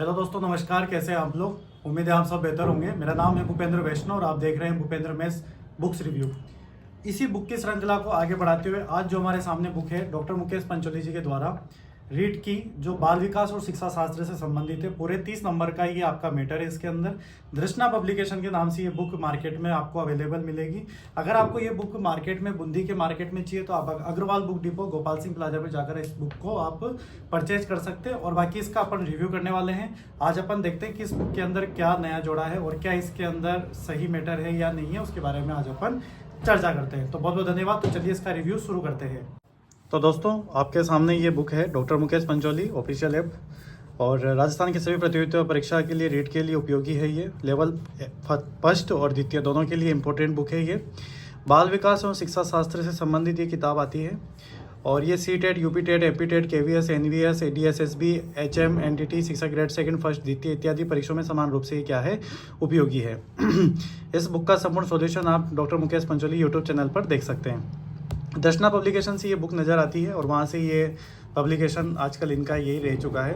Hello दोस्तों, नमस्कार। कैसे हैं आप लोग? उम्मीद है आप सब बेहतर होंगे। मेरा नाम है भूपेंद्र वैष्णव और आप देख रहे हैं भूपेंद्र मेस बुक्स रिव्यू। इसी बुक की श्रृंखला को आगे बढ़ाते हुए आज जो हमारे सामने बुक है डॉक्टर मुकेश पंचोली जी के द्वारा रीड की, जो बाल विकास और शिक्षा शास्त्र से संबंधित है। पूरे 30 नंबर का ये आपका मैटर है। इसके अंदर दृष्णा पब्लिकेशन के नाम से ये बुक मार्केट में आपको अवेलेबल मिलेगी। अगर आपको ये बुक मार्केट में बूंदी के मार्केट में चाहिए तो आप Agarwal book depot Gopal Singh plaza पे जाकर इस बुक को आप परचेज कर सकते हैं। और बाकी इसका अपन रिव्यू करने वाले हैं। आज अपन देखते हैं कि इस बुक के अंदर क्या नया जोड़ा है और क्या इसके अंदर सही मैटर है या नहीं है, उसके बारे में आज अपन चर्चा करते हैं। तो बहुत बहुत धन्यवाद। तो चलिए इसका रिव्यू शुरू करते हैं। तो दोस्तों, आपके सामने ये बुक है doctor Mukesh Pancholi official app, और राजस्थान की सभी प्रतियोगिता परीक्षा के लिए रीड के लिए उपयोगी है। ये लेवल फर्स्ट और द्वितीय दोनों के लिए इम्पोर्टेंट बुक है। ये बाल विकास और शिक्षा शास्त्र से संबंधित ये किताब आती है। और ये C TET, UP TET, AP TET, KVS, NVS, ADSSB, HM, NTT, शिक्षा ग्रेड सेकंड, फर्स्ट, द्वितीय इत्यादि परीक्षाओं में समान रूप से ये क्या है, उपयोगी है। इस बुक का संपूर्ण सॉल्यूशन आप doctor Mukesh Pancholi YouTube channel पर देख सकते हैं। दर्शना पब्लिकेशन से ये बुक नज़र आती है और वहाँ से ये पब्लिकेशन आजकल इनका यही रह चुका है।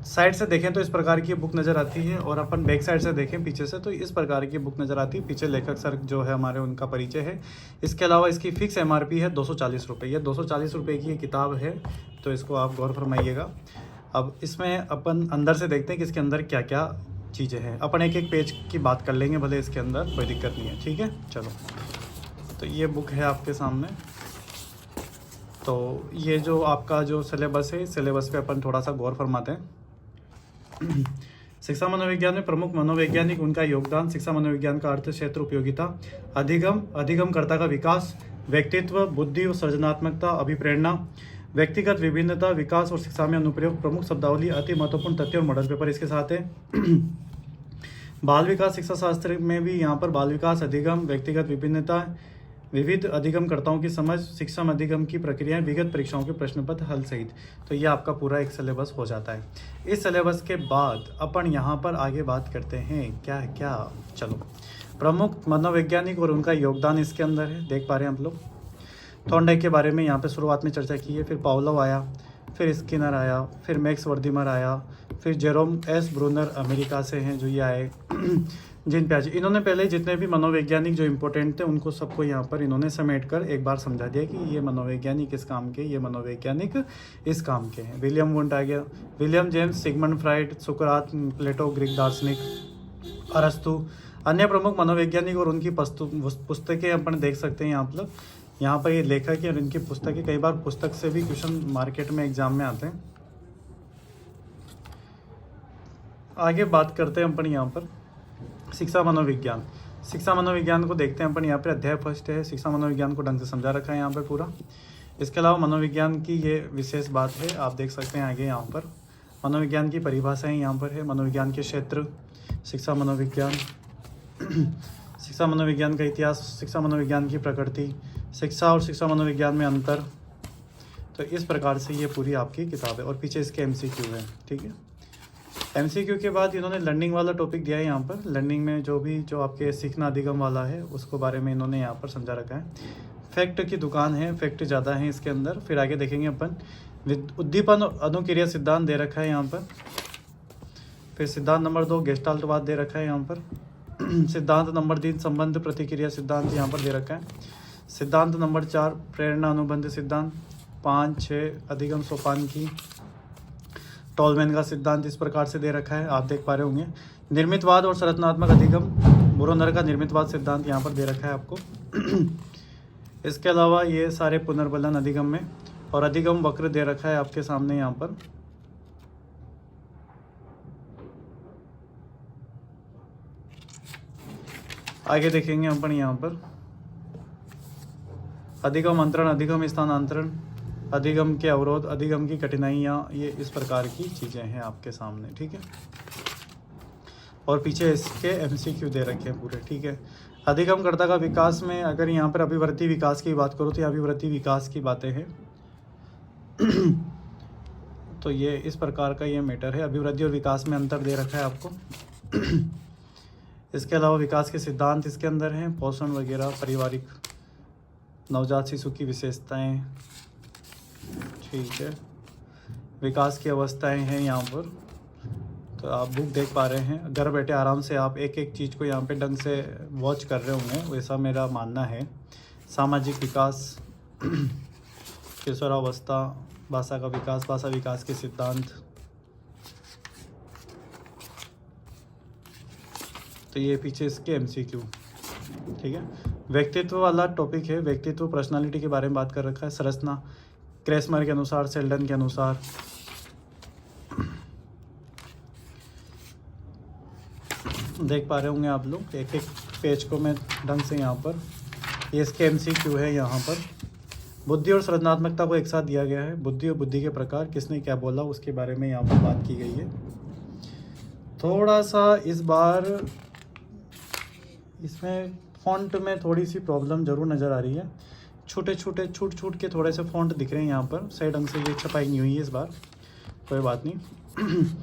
साइड से देखें तो इस प्रकार की बुक नज़र आती है, और अपन बैक साइड से देखें पीछे से तो इस प्रकार की बुक नज़र आती है। पीछे लेखक सर जो है हमारे, उनका परिचय है। इसके अलावा इसकी फिक्स एमआरपी है 240 रुपये। ये 240 रुपये की ये किताब है, तो इसको आप गौर फरमाइएगा। अब इसमें अपन अंदर से देखते हैं कि इसके अंदर क्या क्या चीज़ें हैं। अपन एक एक पेज की बात कर लेंगे, भले इसके अंदर कोई दिक्कत नहीं है। ठीक है, चलो। तो ये बुक है आपके सामने। तो ये जो आपका जो सिलेबस है, सिलेबस पे अपन थोड़ा सा गौर फरमाते हैं। शिक्षा मनोविज्ञान में प्रमुख मनोवैज्ञानिक, उनका योगदान, शिक्षा मनोविज्ञान का अर्थ क्षेत्र, उपयोगिता, अधिगम, अधिगमकर्ता का विकास, व्यक्तित्व, बुद्धि और सृजनात्मकता, अभिप्रेरणा, व्यक्तिगत विभिन्नता, विकास और शिक्षा में अनुप्रयोग, प्रमुख शब्दावली, अति महत्वपूर्ण तथ्य और मॉडल पेपर इसके साथ है। बाल विकास शिक्षा शास्त्र में भी यहाँ पर बाल विकास, अधिगम, व्यक्तिगत विभिन्नता, विविध अधिगमकर्ताओं की समझ, शिक्षा में अधिगम की प्रक्रियाएं, विगत परीक्षाओं के प्रश्न पत्र हल सहित। तो ये आपका पूरा एक सिलेबस हो जाता है। इस सिलेबस के बाद अपन यहाँ पर आगे बात करते हैं क्या है क्या। चलो, प्रमुख मनोवैज्ञानिक और उनका योगदान इसके अंदर है, देख पा रहे हैं आप लोग। थॉर्नडाइक के बारे में यहाँ पे शुरुआत में चर्चा की है, फिर पावलोव आया, फिर स्किनर आया, फिर मैक्स वर्दिमर आया, फिर जेरोम एस ब्रूनर अमेरिका से हैं जो ये आए, जीन पियाजे। इन्होंने पहले जितने भी मनोवैज्ञानिक जो इम्पोर्टेंट थे उनको सबको यहाँ पर इन्होंने समेट कर एक बार समझा दिया कि ये मनोवैज्ञानिक इस काम के, ये मनोवैज्ञानिक इस काम के हैं। विलियम वुंट आ गया, विलियम जेम्स, सिगमंड फ्राइड, सुकरात, प्लेटो, ग्रीक दार्शनिक, अरस्तु, अन्य प्रमुख मनोवैज्ञानिक और उनकी पुस्तकें अपन देख सकते हैं। यहाँ पर यहाँ पर ये लेखक है और इनकी पुस्तकें, कई बार पुस्तक से भी क्वेश्चन मार्केट में एग्जाम में आते हैं। आगे बात करते हैं अपन यहाँ पर शिक्षा मनोविज्ञान। शिक्षा मनोविज्ञान को देखते हैं अपन। यहाँ पर अध्याय फर्स्ट है, शिक्षा मनोविज्ञान को ढंग से समझा रखा है यहाँ पर पूरा। इसके अलावा मनोविज्ञान की ये विशेष बात है, आप देख सकते हैं आगे यहाँ पर मनोविज्ञान की परिभाषाएं यहाँ पर है। मनोविज्ञान के क्षेत्र, शिक्षा मनोविज्ञान, शिक्षा मनोविज्ञान का इतिहास, शिक्षा मनोविज्ञान की प्रकृति, शिक्षा और शिक्षा मनोविज्ञान में अंतर। तो इस प्रकार से ये पूरी आपकी किताब है और पीछे इसके एमसीक्यू है। ठीक है, एमसीक्यू के बाद इन्होंने लर्निंग वाला टॉपिक दिया है यहाँ पर। लर्निंग में जो आपके सीखना अधिगम वाला है उसको बारे में इन्होंने यहाँ पर समझा रखा है। फैक्ट की दुकान है, फैक्ट ज़्यादा है इसके अंदर। फिर आगे देखेंगे अपन उद्दीपन और अनुक्रिया सिद्धांत दे रखा है यहाँ पर। फिर सिद्धांत नंबर 2 गेस्टाल्टवाद दे रखा है यहाँ पर। सिद्धांत नंबर 3 संबंध प्रतिक्रिया सिद्धांत यहाँ पर दे रखा है। सिद्धांत नंबर 4 प्रेरणा अनुबंध सिद्धांत, 5, 6 अधिगम सोपान की, टॉलमैन का सिद्धांत इस प्रकार से दे रखा है, आप देख पा रहे होंगे। निर्मितवाद और संरचनात्मक अधिगम, ब्रोनर का निर्मितवाद सिद्धांत यहाँ पर दे रखा है आपको। इसके अलावा ये सारे पुनर्बलन अधिगम में, और अधिगम वक्र दे रखा है आपके सामने यहाँ पर। आगे देखेंगे अपन यहाँ पर अधिगम अंतरण, अधिगम स्थानांतरण, अधिगम के अवरोध, अधिगम की कठिनाइयाँ, ये इस प्रकार की चीज़ें हैं आपके सामने। ठीक है, और पीछे इसके एमसीक्यू दे रखे हैं पूरे। ठीक है, अधिगमकर्ता का विकास में अगर यहाँ पर अभिवृत्ति विकास की बात करो तो ये अभिवृत्ति विकास की बातें हैं। तो ये इस प्रकार का ये मैटर है। अभिवृद्धि और विकास में अंतर दे रखा है आपको। इसके अलावा विकास के सिद्धांत इसके अंदर हैं, पोषण वगैरह, पारिवारिक, नवजात शिशु की विशेषताएं। ठीक है, विकास की अवस्थाएं हैं यहाँ पर। तो आप बुक देख पा रहे हैं, घर बैठे आराम से आप एक एक चीज़ को यहाँ पे ढंग से वॉच कर रहे होंगे, वैसा मेरा मानना है। सामाजिक विकास, किशोरावस्था, भाषा का विकास, भाषा विकास के सिद्धांत। तो ये पीछे इसके MCQ, ठीक है। व्यक्तित्व वाला टॉपिक है, व्यक्तित्व पर्सनालिटी के बारे में बात कर रखा है। संरचना क्रेसमर के अनुसार, सेल्डन के अनुसार। देख पा रहे होंगे आप लोग, एक एक पेज को मैं ढंग से यहाँ पर, ये इसके MCQ है यहाँ पर। बुद्धि और सृजनात्मकता को एक साथ दिया गया है। बुद्धि और बुद्धि के प्रकार, किसने क्या बोला उसके बारे में यहाँ पर बात की गई है। थोड़ा सा इस बार इसमें फ़ॉन्ट में थोड़ी सी प्रॉब्लम ज़रूर नज़र आ रही है। छोटे छोटे छूट के थोड़े से फ़ॉन्ट दिख रहे हैं यहाँ पर, सही ढंग से ये छपाई नहीं हुई है इस बार, कोई बात नहीं।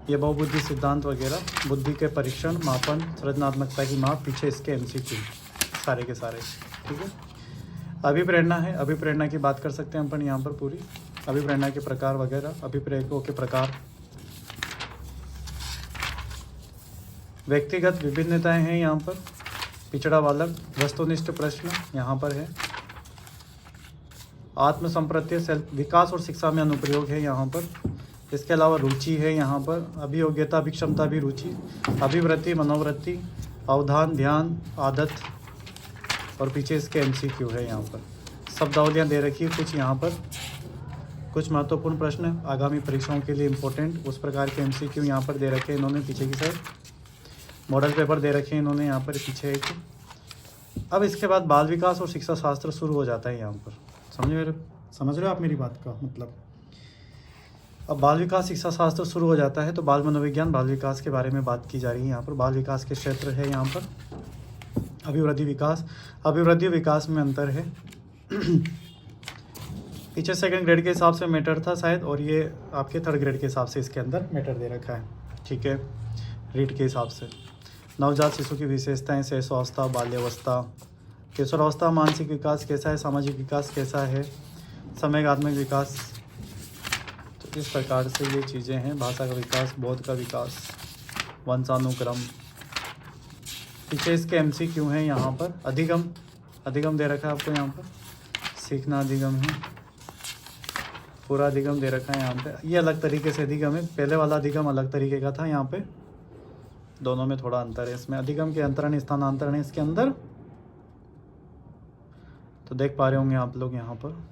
ये बहुबुद्धि सिद्धांत वगैरह, बुद्धि के परीक्षण, मापन, सृजनात्मकता की माप, पीछे इसके MCQ सारे के सारे, ठीक है। अभिप्रेरणा है, अभिप्रेरणा की बात कर सकते हैं अपन यहाँ पर पूरी, अभिप्रेरणा के प्रकार वगैरह, अभिप्रेरकों के प्रकार। व्यक्तिगत विभिन्नताएं हैं यहाँ पर, पिछड़ा बालक, वस्तुनिष्ठ प्रश्न यहाँ पर है। आत्म संप्रत्यय, सेल्फ विकास और शिक्षा में अनुप्रयोग है यहाँ पर। इसके अलावा रुचि है यहाँ पर, अभियोग्यता, अभिक्षमता भी रुचि, अभिवृत्ति, मनोवृत्ति, अवधान, ध्यान, आदत, और पीछे इसके MCQ है यहाँ पर। शब्दावलियाँ दे रखी है कुछ यहाँ पर, कुछ महत्वपूर्ण प्रश्न आगामी परीक्षाओं के लिए इम्पोर्टेंट उस प्रकार के MCQ यहाँ पर दे रखे हैं इन्होंने पीछे की साइड। मॉडल पेपर दे रखे हैं इन्होंने यहाँ पर पीछे एक। अब इसके बाद बाल विकास और शिक्षा शास्त्र शुरू हो जाता है यहाँ पर। समझ रहे हो आप मेरी बात का मतलब। अब बाल विकास शिक्षा शास्त्र शुरू हो जाता है तो बाल मनोविज्ञान, बाल विकास के बारे में बात की जा रही है यहाँ पर। बाल विकास के क्षेत्र है यहाँ पर। अभिवृद्धि विकास, अभिवृद्धि विकास में अंतर है। पीछे सेकंड ग्रेड के हिसाब से मैटर था शायद, और ये आपके थर्ड ग्रेड के हिसाब से इसके अंदर मैटर दे रखा है, ठीक है, रीड के हिसाब से। नवजात शिशु की विशेषताएं, शैशवावस्था, बाल्यावस्था, किशोरावस्था, मानसिक विकास कैसा है, सामाजिक विकास कैसा है, समयात्मक विकास। तो इस प्रकार से ये चीज़ें हैं। भाषा का विकास, बोध का विकास, वंशानुक्रम। पीछे इसके MCQ हैं यहाँ पर। अधिगम, अधिगम दे रखा है आपको यहाँ पर, सीखना अधिगम है, पूरा अधिगम दे रखा है यहाँ पे। ये अलग तरीके से अधिगम है, पहले वाला अधिगम अलग तरीके का था, यहाँ पे दोनों में थोड़ा अंतर है। इसमें अधिगम के अंतरण, स्थानांतरण है इसके अंदर, तो देख पा रहे होंगे आप लोग यहाँ पर।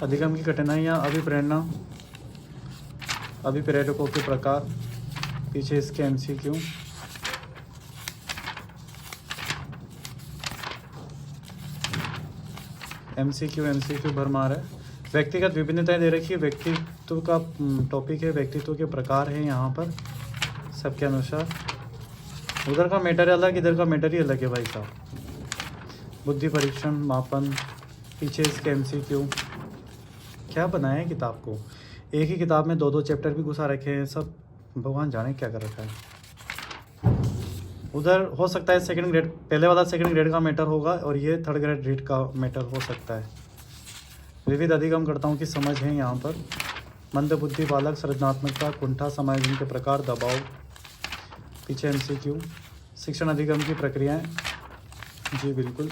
अधिगम की कठिनाइयाँ, अभिप्रेरणा, अभिप्रेरकों के प्रकार, पीछे इसके MCQ। MCQ भरमार है। व्यक्तिगत विभिन्नताएं दे रखी है, व्यक्तित्व का टॉपिक है, व्यक्तित्व के प्रकार है यहाँ पर सबके अनुसार। उधर का मैटर अलग, इधर का मैटर ही अलग है भाई साहब। बुद्धि परीक्षण, मापन, पीछे इसके MCQ। क्या बनाया है किताब को, एक ही किताब में दो चैप्टर भी घुसा रखे हैं, सब भगवान जाने क्या कर रखा है। उधर हो सकता है सेकंड ग्रेड, पहले वाला सेकंड ग्रेड का मैटर होगा और ये थर्ड ग्रेड रीड का मैटर हो सकता है। विविध अधिगमकर्ताओं की समझ है यहाँ पर। मंदबुद्धि बालक, सृजनात्मकता, कुंठा, समायोजन के प्रकार, दबाव, पीछे MCQ। शिक्षण अधिगम की प्रक्रियाएं, जी बिल्कुल।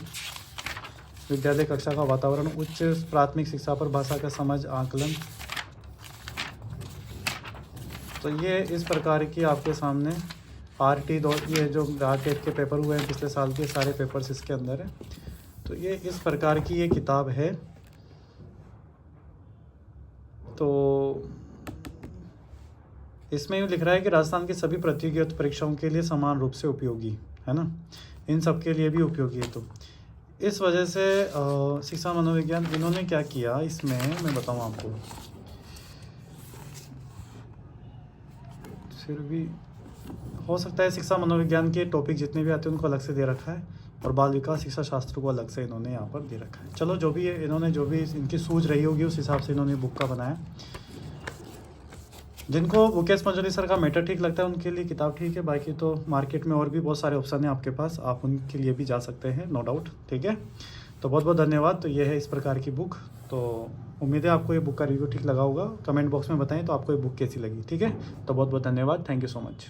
विद्यालय कक्षा का वातावरण, उच्च प्राथमिक शिक्षा पर भाषा का समझ, आकलन। तो ये इस प्रकार की आपके सामने RT ये जो RTET के पेपर हुए हैं पिछले साल के, सारे पेपर्स इसके अंदर है। तो ये इस प्रकार की ये किताब है। तो इसमें यूँ लिख रहा है कि राजस्थान की सभी प्रतियोगिता परीक्षाओं के लिए समान रूप से उपयोगी है ना, इन सब के लिए भी उपयोगी है। तो इस वजह से शिक्षा मनोविज्ञान इन्होंने क्या किया इसमें, मैं बताऊँ आपको। फिर भी हो सकता है शिक्षा मनोविज्ञान के टॉपिक जितने भी आते हैं उनको अलग से दे रखा है, और बाल विकास शिक्षा शास्त्र को अलग से इन्होंने यहाँ पर दे रखा है। चलो जो भी है, इन्होंने जो भी इनकी सूझ रही होगी उस हिसाब से इन्होंने बुक का बनाया। जिनको मुकेश पंचोली सर का मैटर ठीक लगता है उनके लिए किताब ठीक है, बाकी तो मार्केट में और भी बहुत सारे ऑप्शन हैं आपके पास, आप उनके लिए भी जा सकते हैं, नो डाउट, ठीक है। तो बहुत बहुत धन्यवाद। तो ये है इस प्रकार की बुक। तो उम्मीद है आपको ये बुक का रिव्यू ठीक लगा होगा। कमेंट बॉक्स में बताएं तो आपको ये बुक कैसी लगी। ठीक है, तो बहुत बहुत धन्यवाद। Thank you so much.